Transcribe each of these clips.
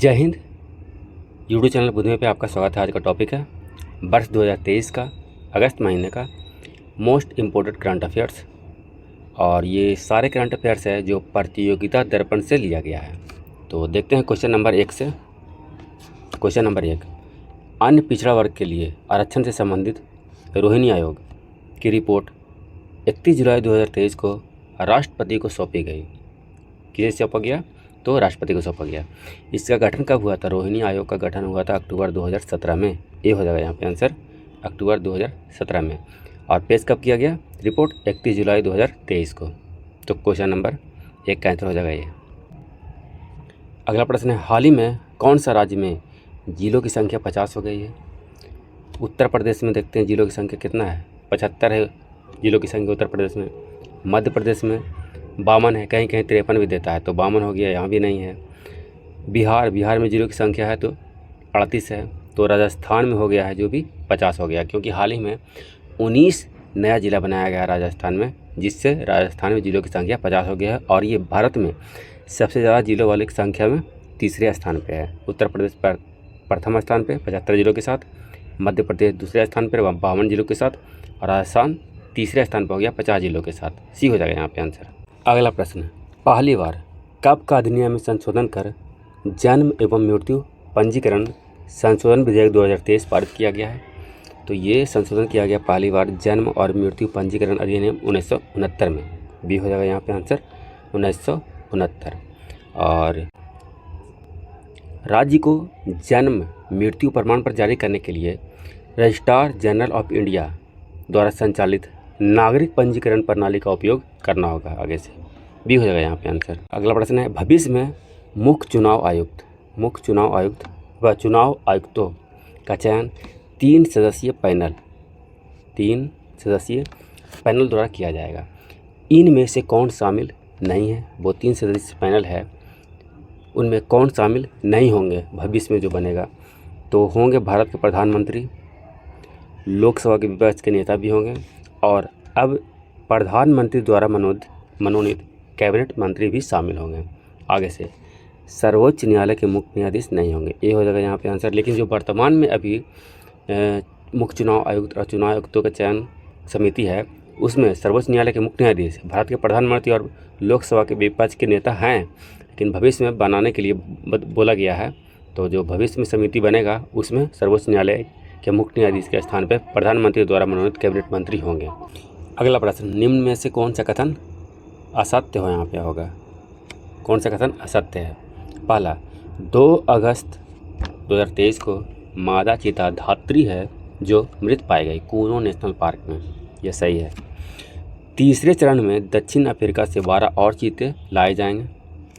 जय Hind. YouTube channel बुधमे पे आपका स्वागत है। आज का टॉपिक है वर्ष 2023 का अगस्त महीने का मोस्ट इम्पोर्टेंट करंट अफेयर्स। और ये सारे करंट अफेयर्स है जो प्रतियोगिता दर्पण से लिया गया है। तो देखते हैं क्वेश्चन नंबर 1 से। क्वेश्चन नंबर 1, अन्य पिछड़ा वर्ग के लिए आरक्षण से संबंधित रोहिणी आयोग की रिपोर्ट 31 जुलाई 2023 को राष्ट्रपति को सौंपी गई। किसे सौंपा गया? तो राष्ट्रपति को सौंपा गया। इसका गठन कब हुआ था? रोहिणी आयोग का गठन हुआ था अक्टूबर 2017 में। ये हो जाएगा यहाँ पे आंसर, अक्टूबर 2017 में। और पेश कब किया गया? रिपोर्ट 31 जुलाई 2023 को। तो क्वेश्चन नंबर 1 का आंसर हो जाएगा ये। अगला प्रश्न है, हाल ही में कौन सा राज्य में जिलों की संख्या 50 हो गई है? उत्तर प्रदेश में देखते हैं जिलों की संख्या कितना है, 75 है जिलों की संख्या उत्तर प्रदेश में। मध्य प्रदेश में 52 है, कहीं कहीं 53 भी देता है, तो 52 हो गया, यहाँ भी नहीं है। बिहार में जिलों की संख्या है तो 38 है। तो राजस्थान में हो गया है जो भी 50 हो गया, क्योंकि हाल ही में 19 नया ज़िला बनाया गया है राजस्थान में, जिससे राजस्थान में जिलों की संख्या 50 हो गया है। और ये भारत में सबसे ज़्यादा जिलों वाली संख्या में तीसरे स्थान पर है। उत्तर प्रदेश पर प्रथम स्थान पर 75 जिलों के साथ, मध्य प्रदेश दूसरे स्थान पर 52 जिलों के साथ, और राजस्थान तीसरे स्थान पर हो गया 50 जिलों के साथ। सी हो जाएगा यहाँ पे आंसर। अगला प्रश्न, पहली बार कब का अधिनियम में संशोधन कर जन्म एवं मृत्यु पंजीकरण संशोधन विधेयक 2023 पारित किया गया है? तो ये संशोधन किया गया पहली बार जन्म और मृत्यु पंजीकरण अधिनियम 1969 में। बी हो जाएगा यहाँ पे आंसर, 1969। और राज्य को जन्म मृत्यु प्रमाण पत्र जारी करने के लिए रजिस्ट्रार जनरल ऑफ इंडिया द्वारा संचालित नागरिक पंजीकरण प्रणाली का उपयोग करना होगा आगे से। बी हो जाएगा यहाँ पे आंसर। अगला प्रश्न है, भविष्य में मुख्य चुनाव आयुक्त व चुनाव आयुक्तों का चयन 3 सदस्यीय पैनल द्वारा किया जाएगा। इनमें से कौन शामिल नहीं है? वो 3 सदस्यीय पैनल है, उनमें कौन शामिल नहीं होंगे भविष्य में जो बनेगा? तो होंगे भारत के प्रधानमंत्री, लोकसभा के विपक्ष के नेता भी होंगे, और अब प्रधानमंत्री द्वारा मनोनीत कैबिनेट मंत्री भी शामिल होंगे। आगे से सर्वोच्च न्यायालय के मुख्य न्यायाधीश नहीं होंगे। ये हो जाएगा यहाँ पे आंसर। लेकिन जो वर्तमान में अभी मुख्य चुनाव आयुक्त और चुनाव आयुक्तों का चयन समिति है, उसमें सर्वोच्च न्यायालय के मुख्य न्यायाधीश भारत के प्रधानमंत्री और लोकसभा के विपक्ष के नेता हैं, लेकिन भविष्य में बनाने के लिए बोला गया है। तो जो भविष्य में समिति बनेगा उसमें सर्वोच्च न्यायालय के मुख्य न्यायाधीश के स्थान पर प्रधानमंत्री द्वारा मनोनीत कैबिनेट मंत्री होंगे। अगला प्रश्न, निम्न में से कौन सा कथन असत्य हो? यहाँ पे होगा कौन सा कथन असत्य है? पहला, 2 अगस्त 2023 को मादा चीता धात्री है जो मृत पाई गई कूनो नेशनल पार्क में। यह सही है। तीसरे चरण में दक्षिण अफ्रीका से 12 और चीते लाए जाएंगे।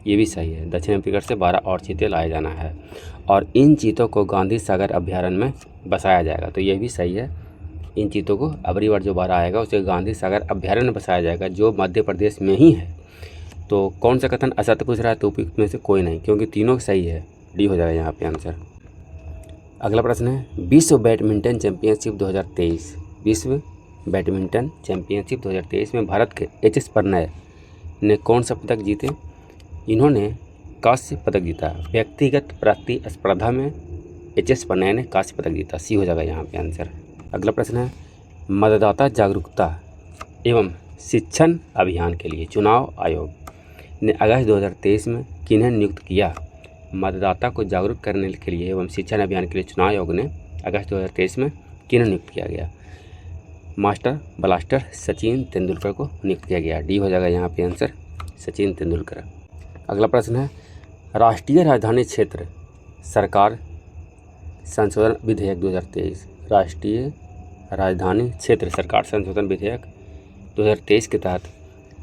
ये भी सही है। दक्षिण अफ्रीका से 12 और चीते लाए जाना है, और इन चीतों को गांधी सागर अभ्यारण्य में बसाया जाएगा। तो ये भी सही है। इन चीतों को अबरी बार जो 12 आएगा उसे गांधी सागर अभ्यारण्य में बसाया जाएगा, जो मध्य प्रदेश में ही है। तो कौन सा कथन असत्य पूछ रहा है? तो उपयुक्त में से कोई नहीं, क्योंकि तीनों सही है। डी हो जाएगा यहाँ पे आंसर। अगला प्रश्न है, विश्व बैडमिंटन चैंपियनशिप 2023 विश्व बैडमिंटन चैंपियनशिप 2023 में भारत के एच.एस. प्रणय ने कौन सा पदक जीते? इन्होंने कांस्य पदक जीता। व्यक्तिगत प्रतिस्पर्धा में एच.एस. प्रणय ने कांस्य पदक जीता। सी हो जाएगा यहाँ पे आंसर। अगला प्रश्न है, मतदाता जागरूकता एवं शिक्षण अभियान के लिए चुनाव आयोग ने अगस्त 2023 में किन्हें नियुक्त किया? मतदाता को जागरूक करने के लिए एवं शिक्षण अभियान के लिए चुनाव आयोग ने अगस्त 2023 में किन्हें नियुक्त किया गया? मास्टर ब्लास्टर सचिन तेंदुलकर को नियुक्त किया गया। डी हो जाएगा यहाँ पे आंसर, सचिन तेंदुलकर। अगला प्रश्न है, राष्ट्रीय राजधानी क्षेत्र सरकार संशोधन विधेयक 2023 राष्ट्रीय राजधानी क्षेत्र सरकार संशोधन विधेयक 2023 के तहत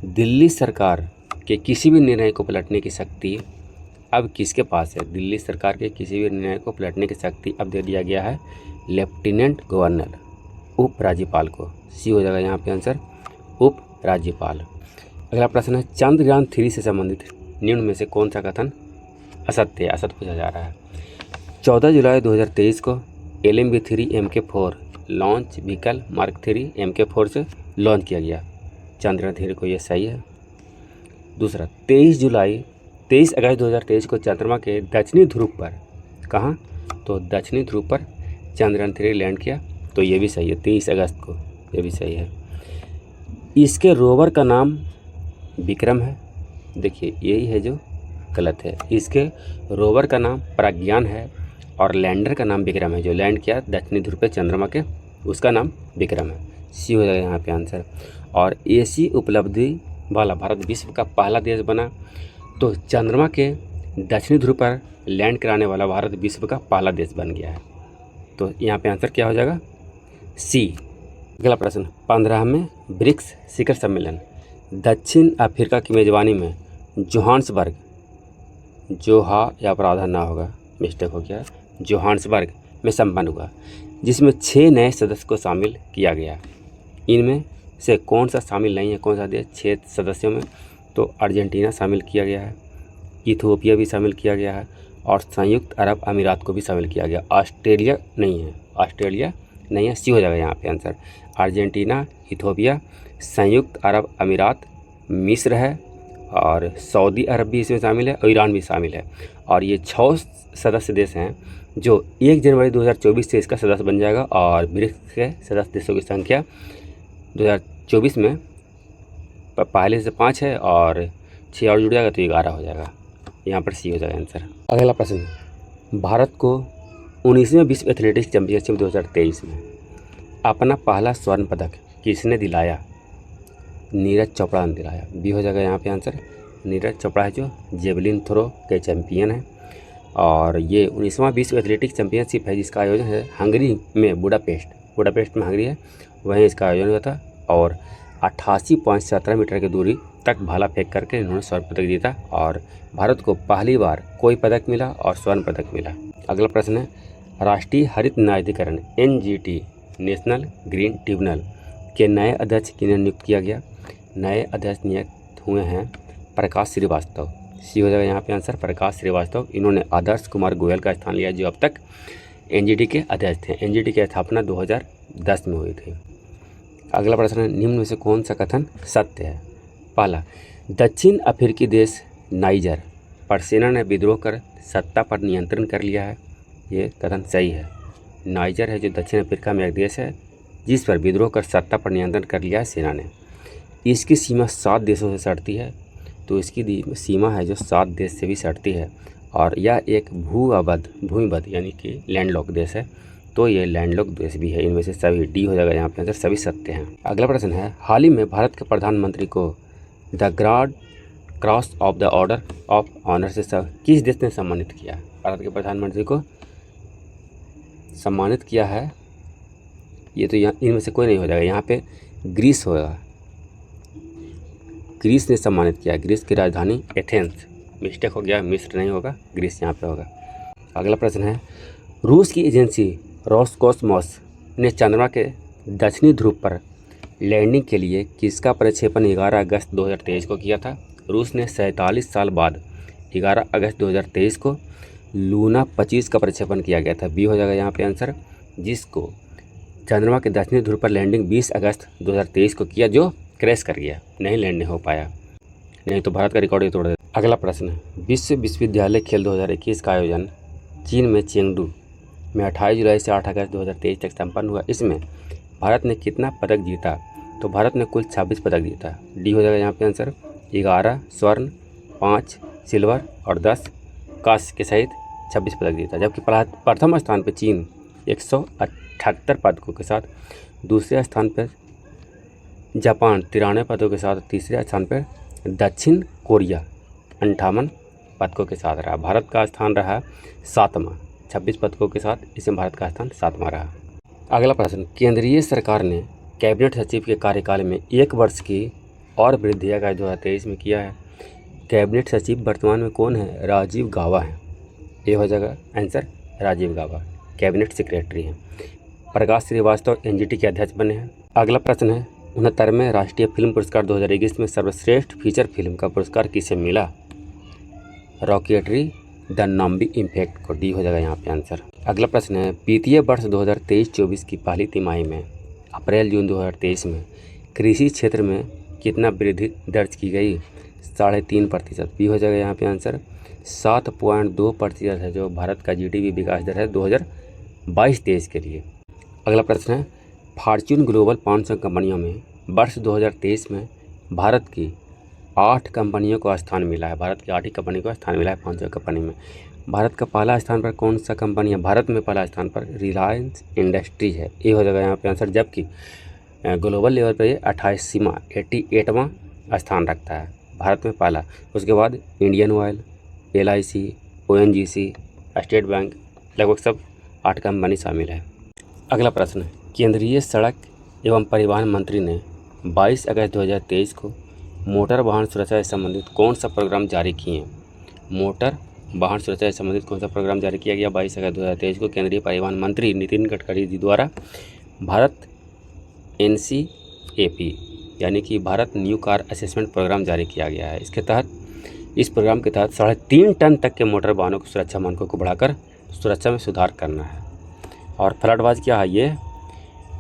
दिल्ली सरकार के किसी भी निर्णय को पलटने की शक्ति अब किसके पास है? दिल्ली सरकार के किसी भी निर्णय को पलटने की शक्ति अब दे दिया गया है लेफ्टिनेंट गवर्नर, उपराज्यपाल को। सी हो जाएगा यहाँ पे आंसर, उपराज्यपाल। अगला प्रश्न है, चंद्रयान 3 से संबंधित निम्न में से कौन सा कथन असत्य है? असत्य पूछा जा रहा है। 14 जुलाई 2023 को LMB-3 MK4 launch vehicle mark 3 MK4 से लॉन्च किया गया चंद्रयान 3 को। ये सही है। दूसरा, 23 23 अगस्त 2023 को चंद्रमा के दक्षिणी ध्रुव पर, कहाँ, तो दक्षिणी ध्रुव पर चंद्रयान 3 लैंड किया। तो ये भी सही है, 23 अगस्त को, ये भी सही है। इसके रोवर का नाम विक्रम है। देखिए यही है जो गलत है। इसके रोवर का नाम प्रज्ञान है और लैंडर का नाम विक्रम है। जो लैंड किया दक्षिणी ध्रुव पे चंद्रमा के, उसका नाम विक्रम है। सी हो जाएगा यहाँ पे आंसर। और ऐसी उपलब्धि वाला भारत विश्व का पहला देश बना। तो चंद्रमा के दक्षिणी ध्रुव पर लैंड कराने वाला भारत विश्व का पहला देश बन गया है। तो यहाँ पे आंसर क्या हो जाएगा, सी। अगला प्रश्न, 15वें ब्रिक्स शिखर सम्मेलन दक्षिण अफ्रीका की मेजबानी में जोहान्सबर्ग, जोहा या प्रावधान ना होगा, मिस्टेक हो गया, जोहान्सबर्ग में संपन्न हुआ, जिसमें 6 नए सदस्य को शामिल किया गया। इनमें से कौन सा शामिल नहीं है, कौन सा देश 6 सदस्यों में, तो अर्जेंटीना शामिल किया गया है, इथियोपिया भी शामिल किया गया है और संयुक्त अरब अमीरात को भी शामिल किया गया। ऑस्ट्रेलिया नहीं है, ऑस्ट्रेलिया नहीं है, सी हो जाएगा यहाँ पे आंसर। अर्जेंटीना, इथियोपिया, संयुक्त अरब अमीरात, मिस्र है और सऊदी अरब भी इसमें शामिल है और ईरान भी शामिल है। और ये 6 सदस्य देश हैं जो 1 जनवरी 2024 से इसका सदस्य बन जाएगा। और ब्रिक्स के सदस्य देशों की संख्या 2024 में पहले से 5 है और 6 और जुड़ जाएगा तो 11 हो जाएगा। यहाँ पर सी हो जाएगा आंसर। अगला प्रश्न, भारत को 19वें विश्व एथलेटिक्स चैंपियनशिप 2023 में अपना पहला स्वर्ण पदक किसने दिलाया? नीरज चोपड़ा ने दिलाया। बी हो जाएगा यहाँ पे आंसर। नीरज चोपड़ा है जो जेवलिन थ्रो के चैंपियन है और ये 19वां विश्व एथलेटिक्स चैंपियनशिप है जिसका आयोजन है हंगरी में, बुडापेस्ट में हंगरी है, वहीं इसका आयोजन हुआ था। और 88.17 मीटर की दूरी तक भाला फेंक करके इन्होंने स्वर्ण पदक जीता और भारत को पहली बार कोई पदक मिला और स्वर्ण पदक मिला। अगला प्रश्न है, राष्ट्रीय हरित न्यायाधिकरण NGT, नेशनल ग्रीन ट्रिब्यूनल के नए अध्यक्ष किन्हें नियुक्त किया गया? नए अध्यक्ष नियुक्त हुए हैं प्रकाश श्रीवास्तव। सी हो जाएगा यहाँ पे आंसर, प्रकाश श्रीवास्तव। इन्होंने आदर्श कुमार गोयल का स्थान लिया जो अब तक NGT के अध्यक्ष थे। NGT की स्थापना 2010 में हुई थी। अगला प्रश्न है, निम्न में से कौन सा कथन सत्य है? पहला, दक्षिण अफ्रीकी देश नाइजर पर सेना ने विद्रोह कर सत्ता पर नियंत्रण कर लिया है। ये कथन सही है। नाइजर है जो दक्षिण अफ्रीका में एक देश है जिस पर विद्रोह कर सत्ता पर नियंत्रण कर लिया है सेना ने। इसकी सीमा 7 देशों से सटती है, तो इसकी सीमा है जो 7 देश से भी सटती है और यह एक भूमिबद्ध यानी कि लैंडलॉक देश है। तो ये लैंडलॉक देश भी है। इनमें से सभी डी हो जाएगा यहाँ पे आंसर, सभी सत्य हैं। अगला प्रश्न है, हाल ही में भारत के प्रधानमंत्री को the Grand Cross of the Order of Honour से किस देश ने सम्मानित किया? भारत के प्रधानमंत्री को सम्मानित किया है, ये तो यहाँ इनमें से कोई नहीं हो जाएगा, यहाँ पे ग्रीस होगा। ग्रीस ने सम्मानित किया। ग्रीस की राजधानी एथेंस, मिस्टेक हो गया, मिस्र नहीं होगा, ग्रीस यहाँ पे होगा। अगला प्रश्न है, रूस की एजेंसी रोसकोसमोस ने चंद्रमा के दक्षिणी ध्रुव पर लैंडिंग के लिए किसका प्रक्षेपण 11 अगस्त 2023 को किया था? रूस ने 47 साल बाद 11 अगस्त 2023 को लूना 25 का प्रक्षेपण किया गया था। बी हो जाएगा यहाँ पे आंसर, जिसको चंद्रमा के दक्षिणी ध्रुव पर लैंडिंग 20 अगस्त 2023 को किया, जो क्रैश कर गया, नहीं लैंड नहीं हो पाया, नहीं तो भारत का रिकॉर्ड ही तोड़ देता। अगला प्रश्न, विश्व विश्वविद्यालय खेल 2021 का आयोजन चीन में चेंगडू में 28 जुलाई से 8 अगस्त 2023 तक संपन्न हुआ। इसमें भारत ने कितना पदक जीता? तो भारत ने कुल 26 पदक जीता। डी हो जाएगा यहाँ पे आंसर, 11 स्वर्ण, 5 सिल्वर और 10 कांस्य के सहित 26 पदक जीता। जबकि प्रथम स्थान पर चीन 178 पदकों के साथ, दूसरे स्थान पर जापान 93 पदकों के साथ, तीसरे स्थान पर दक्षिण कोरिया 58 पदकों के साथ रहा। भारत का स्थान रहा 7वां 26 पदकों के साथ, इसमें भारत का स्थान 7वां रहा। अगला प्रश्न, केंद्रीय सरकार ने कैबिनेट सचिव के कार्यकाल में 1 वर्ष की और वृद्धि का 2023 में किया है। कैबिनेट सचिव वर्तमान में कौन है? राजीव गाबा है। ये हो जाएगा आंसर, राजीव गाबा कैबिनेट सेक्रेटरी हैं। प्रकाश श्रीवास्तव NGT के अध्यक्ष बने हैं। अगला प्रश्न है, 69वें राष्ट्रीय फिल्म पुरस्कार 2021 में सर्वश्रेष्ठ फीचर फिल्म का पुरस्कार किसे मिला? रॉकेटरी द नॉम्बी इम्पैक्ट को। डी हो जाएगा यहाँ पे आंसर। अगला प्रश्न है, वित्तीय वर्ष 2023-24 की पहली तिमाही में अप्रैल जून 2023 में कृषि क्षेत्र में कितना वृद्धि दर्ज की गई? 3.5%, बी हो जाएगा यहाँ पे आंसर। 7.2% है जो भारत का जीडीपी विकास दर है 2022-23 के लिए। अगला प्रश्न है, फॉर्च्यून ग्लोबल 500 कंपनियों में वर्ष 2023 में भारत की 8 कंपनियों को स्थान मिला है। भारत की 8 ही कंपनी को स्थान मिला है 500 कंपनी में। भारत का पहला स्थान पर कौन सा कंपनी है? भारत में पहला स्थान पर रिलायंस इंडस्ट्रीज है, ये हो जाएगा यहाँ पे आंसर। जबकि ग्लोबल लेवल पर ये 88वां स्थान रखता है, भारत में पहला। उसके बाद Indian oil, LIC, ONGC, state bank, लगभग सब 8 कंपनी शामिल है। अगला प्रश्न, केंद्रीय सड़क एवं परिवहन मंत्री ने 22 अगस्त 2023 को मोटर वाहन सुरक्षा से संबंधित कौन सा प्रोग्राम जारी किए? मोटर वाहन सुरक्षा से संबंधित कौन सा प्रोग्राम जारी किया गया 22 अगस्त 2023 को केंद्रीय परिवहन मंत्री नितिन गडकरी जी द्वारा? भारत NCAP यानी कि Bharat New Car Assessment Programme जारी किया गया है। इस प्रोग्राम के तहत 3.5 टन तक के मोटर वाहनों की सुरक्षा मानकों को बढ़ाकर सुरक्षा में सुधार करना है। और फ्लडवाच क्या है? ये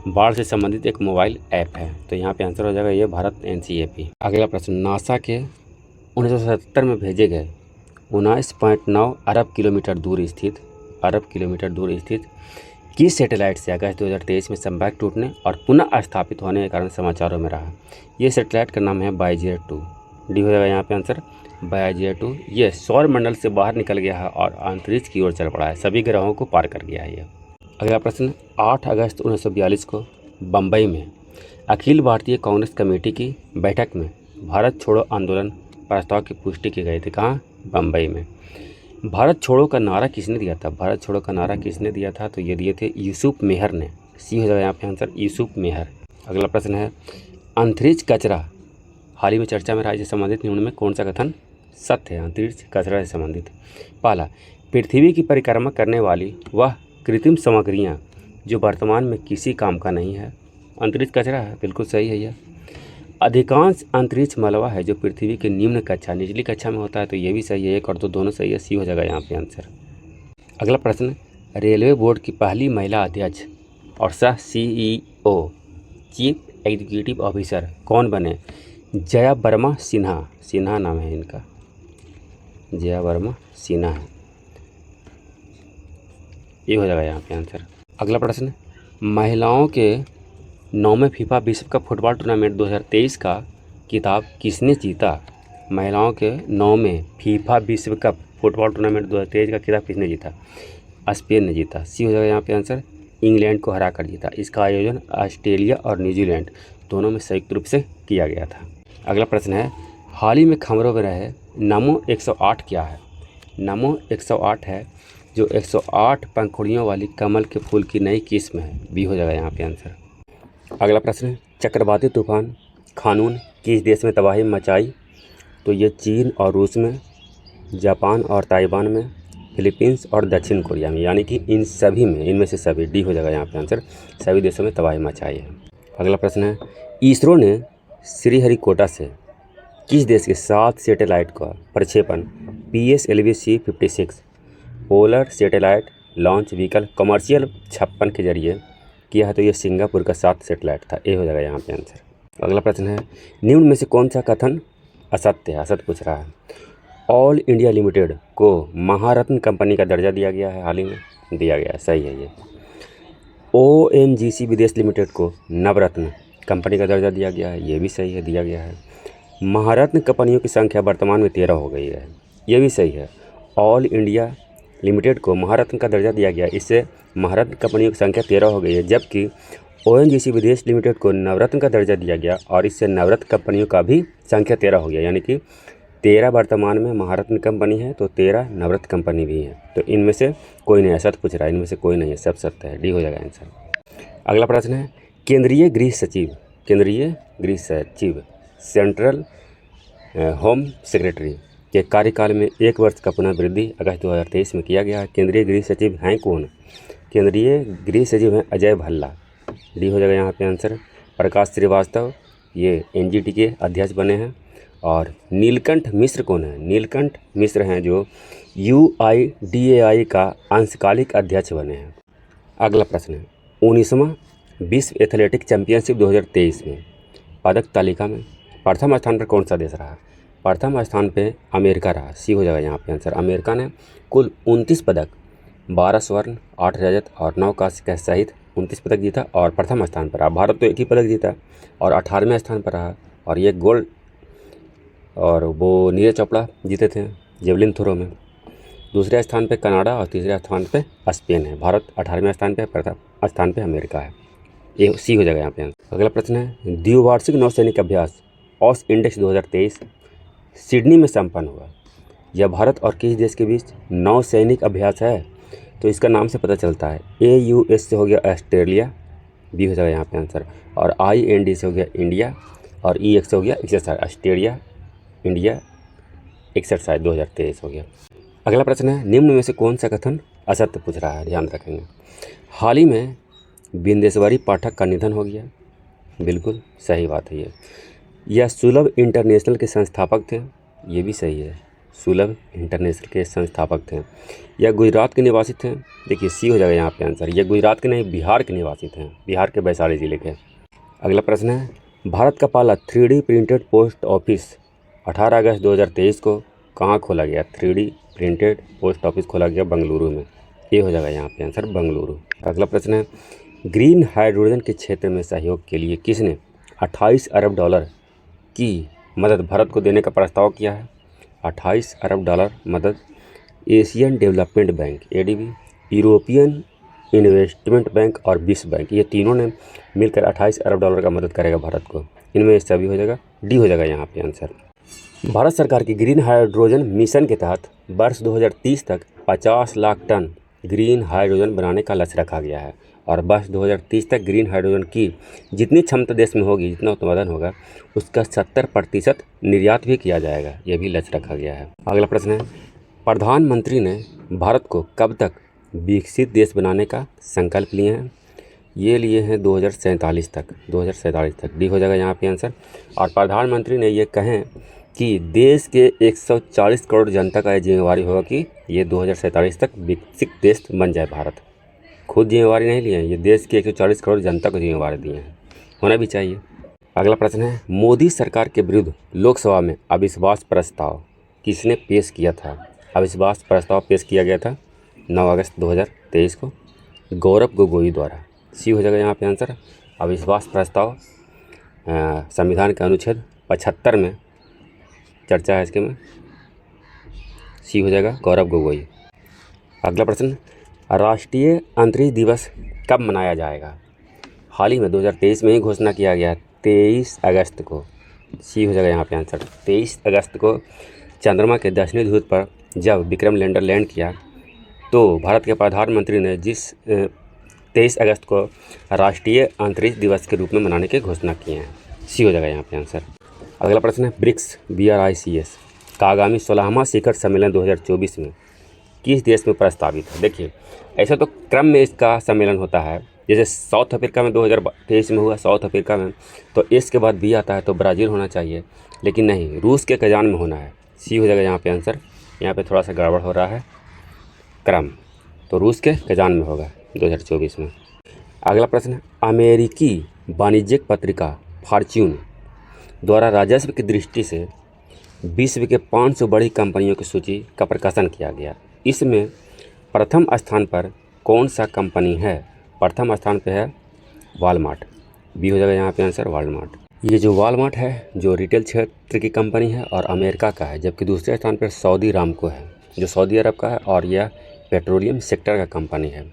बाढ़ से संबंधित एक मोबाइल ऐप है, तो यहाँ पे आंसर हो जाएगा ये भारत NCAP। अगला प्रश्न, नासा के 1977 में भेजे गए 19.9 अरब किलोमीटर दूर स्थित किस सैटेलाइट से अगस्त 2023 में संपर्क टूटने और पुनः स्थापित होने के कारण समाचारों में रहा? ये सैटेलाइट का नाम है Voyager 2, डी हो जाएगा यहाँ पे आंसर Voyager 2। ये सौर मंडल से बाहर निकल गया है और अंतरिक्ष की ओर चल पड़ा है, सभी ग्रहों को पार कर गया है ये। अगला प्रश्न, 8 अगस्त 1942 को बम्बई में अखिल भारतीय कांग्रेस कमेटी की बैठक में भारत छोड़ो आंदोलन प्रस्ताव की पुष्टि की गई थी। कहाँ? बम्बई में। भारत छोड़ो का नारा किसने दिया था? भारत छोड़ो का नारा किसने दिया था? तो ये दिए थे यूसुफ मेहर ने, सी हो जाएगा यहाँ पे आंसर यूसुफ मेहर। अगला प्रश्न है, अंतरिक्ष कचरा हाल ही में चर्चा में रहा से संबंधित निम्न में कौन सा कथन सत्य है? अंतरिक्ष कचरा से संबंधित, पहला, पृथ्वी की परिक्रमा करने वाली वह कृत्रिम सामग्रियाँ जो वर्तमान में किसी काम का नहीं है, अंतरिक्ष कचरा है, बिल्कुल सही है यह। अधिकांश अंतरिक्ष मलबा है जो पृथ्वी के निचली कक्षा में होता है, तो ये भी सही है, एक और दो दोनों सही है, सी हो जाएगा यहाँ पे आंसर। अगला प्रश्न, रेलवे बोर्ड की पहली महिला अध्यक्ष और सह CEO चीफ एग्जीक्यूटिव ऑफिसर कौन बने? जया वर्मा सिन्हा नाम है इनका, जया वर्मा सिन्हा है, ये हो जाएगा यहाँ पे आंसर। अगला प्रश्न, महिलाओं के 9वें फीफा विश्व कप फुटबॉल टूर्नामेंट 2023 का खिताब किसने जीता? महिलाओं के 9वें फीफा विश्व कप फुटबॉल टूर्नामेंट 2023 का खिताब किसने जीता? स्पेन ने जीता, सी हो जाएगा यहाँ पे आंसर। इंग्लैंड को हरा कर जीता। इसका आयोजन ऑस्ट्रेलिया और न्यूजीलैंड दोनों में संयुक्त रूप से किया गया था। अगला प्रश्न है, हाल ही में खबरों में रहे नमो 108 क्या है? नमो 108 है जो 108 पंखुड़ियों वाली कमल के फूल की नई किस्म है, बी हो जाएगा यहाँ पे आंसर। अगला प्रश्न, चक्रवाती तूफान खानून किस देश में तबाही मचाई? तो ये चीन और रूस में, जापान और ताइवान में, फिलीपींस और दक्षिण कोरिया में, यानी कि इन सभी में, इनमें से सभी, डी हो जाएगा यहाँ पे आंसर, सभी देशों में तबाही मचाई है। अगला प्रश्न है, इसरो ने श्रीहरिकोटा से किस देश के 7 सैटेलाइट का प्रक्षेपण PSLV-C56 polar satellite launch vehicle commercial 56 के जरिए किया है? तो ये सिंगापुर का 7 सैटेलाइट था, ए हो जाएगा यहाँ पे आंसर। अगला प्रश्न है, निम्न में से कौन सा कथन असत्य है? असत्य पूछ रहा है। ऑल इंडिया लिमिटेड को महारत्न कंपनी का दर्जा दिया गया है, हाल ही में दिया गया है, सही है ये। ONGC विदेश लिमिटेड को नवरत्न कंपनी का दर्जा दिया गया है, ये भी सही है, दिया गया है। महारत्न कंपनियों की संख्या वर्तमान में 13 हो गई है, ये भी सही है। ऑल इंडिया लिमिटेड को महारत्न का दर्जा दिया गया, इससे महारत्न कंपनियों की संख्या 13 हो गई है। जबकि ONGC विदेश लिमिटेड को नवरत्न का दर्जा दिया गया और इससे नवरत्न कंपनियों का भी संख्या 13 हो गया, यानी कि 13 वर्तमान में महारत्न कंपनी है तो 13 नवरत्न कंपनी भी है। तो इनमें से कोई नहीं है, सत्य पूछ रहा है, इनमें से कोई नहीं है, सब सत्य है, डी हो जाएगा आंसर। अगला प्रश्न है, केंद्रीय गृह सचिव सेंट्रल होम सेक्रेटरी के कार्यकाल में 1 वर्ष का पुनः वृद्धि अगस्त 2023 में किया गया है। केंद्रीय गृह सचिव हैं कौन? केंद्रीय गृह सचिव हैं अजय भल्ला, डी हो जाएगा यहाँ पे आंसर। प्रकाश श्रीवास्तव ये NGT के अध्यक्ष बने हैं। और नीलकंठ मिश्र कौन है? नीलकंठ मिश्र हैं जो UIDAI का अंशकालिक अध्यक्ष बने हैं। अगला प्रश्न है, 19वां विश्व एथलेटिक चैंपियनशिप 2023 में पदक तालिका में प्रथम स्थान पर कौन सा देश रहा? प्रथम स्थान पे अमेरिका रहा। सी हो जाएगा यहाँ पे आंसर। अमेरिका ने कुल 29 पदक, 12 स्वर्ण, 8 रजत और 9 कांस्य के सहित 29 पदक जीता और प्रथम स्थान पर रहा। भारत तो एक ही पदक जीता और 18वें स्थान पर रहा और ये गोल्ड, और वो नीरज चोपड़ा जीते थे जेवलिन थ्रो में। दूसरे स्थान पे कनाडा और तीसरे स्थान पे स्पेन है। भारत 18वें स्थान पे, प्रथम स्थान पे अमेरिका है। ये सी हो जाएगा यहाँ पे। अगला प्रश्न है, द्विवार्षिक नौसैनिक अभ्यास ऑस इंडेक्स 2023 सिडनी में संपन्न हुआ। यह भारत और किस देश के बीच नौसैनिक अभ्यास है? तो इसका नाम से पता चलता है। AUS से हो गया ऑस्ट्रेलिया, बी हो जाएगा यहाँ पे आंसर। और IND से हो गया इंडिया और EX से हो गया एक्सरसाइज, ऑस्ट्रेलिया इंडिया एक्सरसाइज 2023 हो गया। अगला प्रश्न है, निम्न में से कौन सा कथन असत्य पूछ रहा है? ध्यान रखेंगे। हाल ही में बिंदेश्वरी पाठक का निधन हो गया। बिल्कुल सही बात है ये। यह सुलभ इंटरनेशनल के संस्थापक थे। ये भी सही है, सुलभ इंटरनेशनल के संस्थापक थे। यह गुजरात के निवासी थे। देखिए सी हो जाएगा यहाँ पे आंसर। यह गुजरात के नहीं, बिहार के निवासी थे, बिहार के वैशाली जिले के। अगला प्रश्न है, भारत का पहला 3D प्रिंटेड पोस्ट ऑफिस 18 अगस्त 2023 को कहाँ खोला गया? 3D प्रिंटेड पोस्ट ऑफिस खोला गया बेंगलुरु में। ये हो जाएगा यहाँ पे आंसर, बेंगलुरु। अगला प्रश्न है, ग्रीन हाइड्रोजन के क्षेत्र में सहयोग के लिए किसने 28 अरब डॉलर की मदद भारत को देने का प्रस्ताव किया है? 28 अरब डॉलर मदद Asian development bank ADB, European investment bank और विश्व बैंक, ये तीनों ने मिलकर 28 अरब डॉलर का मदद करेगा भारत को। इनमें सभी हो जाएगा, डी हो जाएगा यहाँ पे आंसर। भारत सरकार की ग्रीन हाइड्रोजन मिशन के तहत वर्ष 2030 तक 50 लाख टन ग्रीन हाइड्रोजन बनाने का लक्ष्य रखा गया है और वर्ष 2030 तक ग्रीन हाइड्रोजन की जितनी क्षमता देश में होगी, जितना उत्पादन होगा, उसका 70% निर्यात भी किया जाएगा। यह भी लक्ष्य रखा गया है। अगला प्रश्न है, प्रधानमंत्री ने भारत को कब तक विकसित देश बनाने का संकल्प लिए हैं? ये लिए हैं 2047 तक, 2047 तक। डी हो जाएगा यहाँ पे आंसर। और प्रधानमंत्री ने ये कहें कि देश के 140 करोड़ जनता का ये जिम्मेवारी होगा कि ये 2047 तक विकसित देश बन जाए भारत। खुद जिम्मेवारी नहीं लिए हैं, ये देश के 140 करोड़ जनता को जिम्मेवारी दिए हैं, होना भी चाहिए। अगला प्रश्न है, मोदी सरकार के विरुद्ध लोकसभा में अविश्वास प्रस्ताव किसने पेश किया था? अविश्वास प्रस्ताव पेश किया गया था 9 अगस्त 2023 को गौरव गोगोई द्वारा। सी हो जाएगा यहाँ पे आंसर। अविश्वास प्रस्ताव संविधान के अनुच्छेद 75 में चर्चा है इसके में। सी हो जाएगा गौरव गोगोई। अगला प्रश्न, राष्ट्रीय अंतरिक्ष दिवस कब मनाया जाएगा? हाल ही में 2023 में ही घोषणा किया गया 23 अगस्त को। सी हो जाएगा यहाँ पे आंसर। 23 अगस्त को चंद्रमा के दक्षिणी ध्रुव पर जब विक्रम लैंडर लैंड किया तो भारत के प्रधानमंत्री ने जिस 23 अगस्त को राष्ट्रीय अंतरिक्ष दिवस के रूप में मनाने की घोषणा की है। सी हो जाएगा यहाँ पे आंसर। अगला प्रश्न है, ब्रिक्स BRICS का आगामी 16वां शिखर सम्मेलन 2024 में किस देश में प्रस्तावित है? देखिए ऐसा तो क्रम में इसका सम्मेलन होता है, जैसे साउथ अफ्रीका में 2023 में हुआ, साउथ अफ्रीका में, तो एस के बाद बी आता है तो ब्राज़ील होना चाहिए, लेकिन नहीं, रूस के कजान में होना है। सी हो जाएगा यहाँ पे आंसर। यहाँ पे थोड़ा सा गड़बड़ हो रहा है क्रम, तो रूस के कजान में होगा 2024 में। अगला प्रश्न है, अमेरिकी वाणिज्यिक पत्रिका फॉर्च्यून द्वारा राजस्व की दृष्टि से विश्व के 500 बड़ी कंपनियों की सूची का प्रकाशन किया गया। इसमें प्रथम स्थान पर कौन सा कंपनी है? प्रथम स्थान पे है वॉलमार्ट। बी हो जाएगा यहाँ पे आंसर, वॉलमार्ट। ये जो वॉलमार्ट है जो रिटेल क्षेत्र की कंपनी है और अमेरिका का है, जबकि दूसरे स्थान पर सऊदी रामको है जो सऊदी अरब का है और यह पेट्रोलियम सेक्टर का कंपनी है।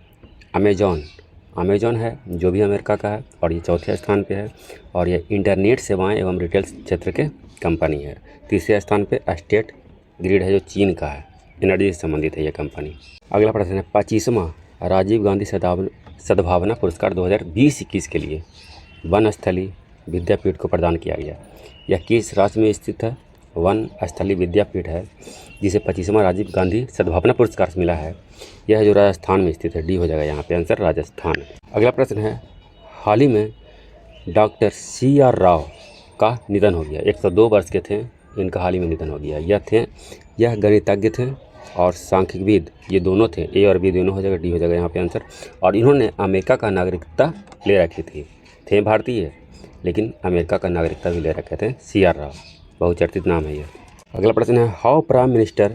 अमेजॉन है जो भी अमेरिका का है और ये चौथे स्थान पे है और ये इंटरनेट सेवाएं एवं रिटेल क्षेत्र के कंपनी है। तीसरे स्थान पे स्टेट ग्रिड है जो चीन का है, एनर्जी से संबंधित है ये कंपनी। अगला प्रश्न है, 25वां राजीव गांधी सद्भावना पुरस्कार 2020-21 के लिए वनस्थली विद्यापीठ को प्रदान किया गया। यह किस राज्य में स्थित है? वनस्थली विद्यापीठ है जिसे 25वां राजीव गांधी सद्भावना पुरस्कार मिला है, यह जो राजस्थान में स्थित है। डी हो जाएगा यहाँ पे आंसर, राजस्थान। अगला प्रश्न है, हाल ही में डॉक्टर CR राव का निधन हो गया। 102 वर्ष के थे, इनका हाल ही में निधन हो गया। यह गणितज्ञ थे और सांख्यिकविद, ये दोनों थे। ए और बी दोनों हो जाएगा, डी हो जाएगा यहाँ पे आंसर। और इन्होंने अमेरिका का नागरिकता ले रखी थी, थे भारतीय लेकिन अमेरिका का नागरिकता भी ले रखे थे। CR राव बहुचर्चित नाम है ये। अगला प्रश्न है हाउ प्राइम मिनिस्टर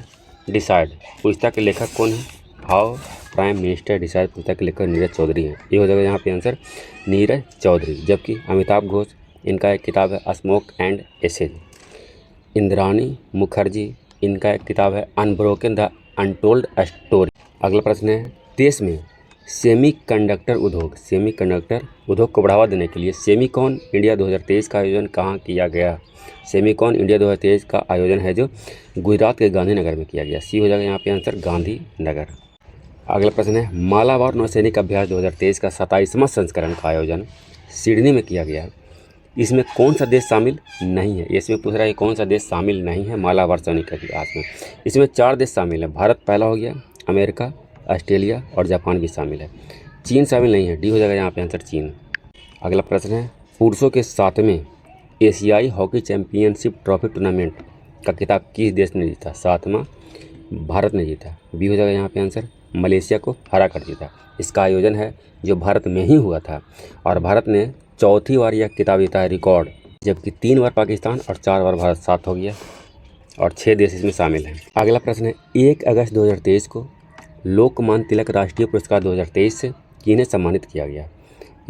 डिसाइड, पुस्तक के लेखक कौन है? हाउ प्राइम मिनिस्टर डिसाइड पुस्तक के लेखक नीरज चौधरी हैं। ये हो जाएगा यहाँ पे आंसर नीरज चौधरी। जबकि अमिताभ घोष, इनका एक किताब है Smoke and Ashes. Indrani Mukherjee, इनका एक किताब है अनब्रोकन द अनटोल्ड स्टोरी। अगला प्रश्न है देश में सेमीकंडक्टर उद्योग को बढ़ावा देने के लिए सेमीकॉन इंडिया 2023 का आयोजन कहाँ किया गया? सेमीकॉन इंडिया 2023 का आयोजन है जो गुजरात के गांधीनगर में किया गया। सी हो जाएगा यहाँ पे आंसर गांधीनगर। अगला प्रश्न है मालाबार नौसैनिक अभ्यास 2023 का 27वां संस्करण का आयोजन सिडनी में किया गया। इसमें कौन सा देश शामिल नहीं है? इसमें पूछ रहा है कौन सा देश शामिल नहीं है मालाबार सैनिक अभ्यास में। इसमें 4 देश शामिल हैं। भारत पहला हो गया, अमेरिका, ऑस्ट्रेलिया और जापान भी शामिल है। चीन शामिल नहीं है। डी हो जाएगा यहाँ पे आंसर चीन। अगला प्रश्न है पुरुषों के 7वें एशियाई हॉकी चैंपियनशिप ट्रॉफी टूर्नामेंट का खिताब किस देश ने जीता? 7वां भारत ने जीता। बी हो जाएगा यहाँ पे आंसर मलेशिया को हरा कर जीता। इसका आयोजन है जो भारत में ही हुआ था और भारत ने चौथी बार यह खिताब जीता है रिकॉर्ड, जबकि 3 बार पाकिस्तान और 4 बार भारत साथ हो गया और 6 देश इसमें शामिल हैं। अगला प्रश्न है 1 अगस्त 2023 को लोकमान्य तिलक राष्ट्रीय पुरस्कार 2023 से किन्हें सम्मानित किया गया?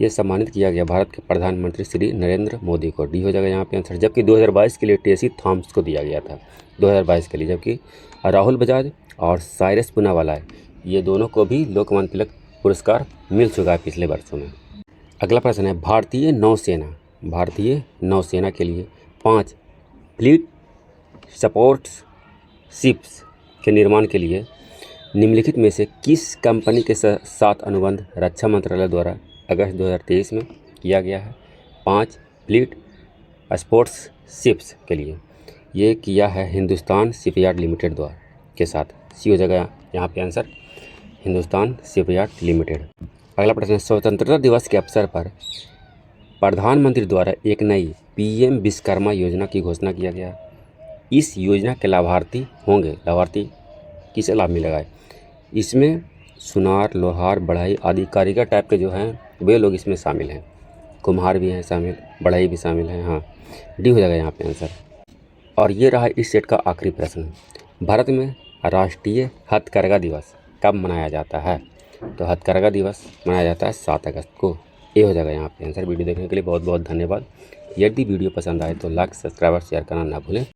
ये सम्मानित किया गया भारत के प्रधानमंत्री श्री नरेंद्र मोदी को। डी हो जाएगा यहाँ पे आंसर। जबकि 2022 के लिए टेसी थॉम्स को दिया गया था 2022 के लिए, जबकि राहुल बजाज और साइरस पूनावाला ये दोनों को भी लोकमान्य तिलक पुरस्कार मिल चुका है पिछले वर्षों में। अगला प्रश्न है भारतीय नौसेना के लिए 5 फ्लीट सपोर्ट्स शिप्स के निर्माण के लिए निम्नलिखित में से किस कंपनी के साथ अनुबंध रक्षा मंत्रालय द्वारा अगस्त 2023 में किया गया है? 5 फ्लीट स्पोर्ट्स शिप्स के लिए ये किया है हिंदुस्तान शिपयार्ड लिमिटेड द्वारा के साथ। सी हो जाएगा यहाँ पे आंसर हिंदुस्तान शिपयार्ड लिमिटेड। अगला प्रश्न स्वतंत्रता दिवस के अवसर पर प्रधानमंत्री द्वारा एक नई पीएम विश्वकर्मा योजना की घोषणा किया गया। इस योजना के लाभार्थी किसे लाभ मिलेगा? इसमें सुनार, लोहार, बढ़ई आदि कारीगर टाइप के जो हैं वे लोग इसमें शामिल हैं। कुम्हार भी हैं शामिल, बढ़ई भी शामिल हैं। हाँ, डी हो जाएगा यहाँ पे आंसर। और ये रहा इस सेट का आखिरी प्रश्न। भारत में राष्ट्रीय हथकरघा दिवस कब मनाया जाता है? तो हथकरघा दिवस मनाया जाता है 7 अगस्त को। ये हो जाएगा यहाँ पे आंसर। वीडियो देखने के लिए बहुत बहुत धन्यवाद। यदि वीडियो पसंद आए तो लाइक, सब्सक्राइब और शेयर करना ना भूलें।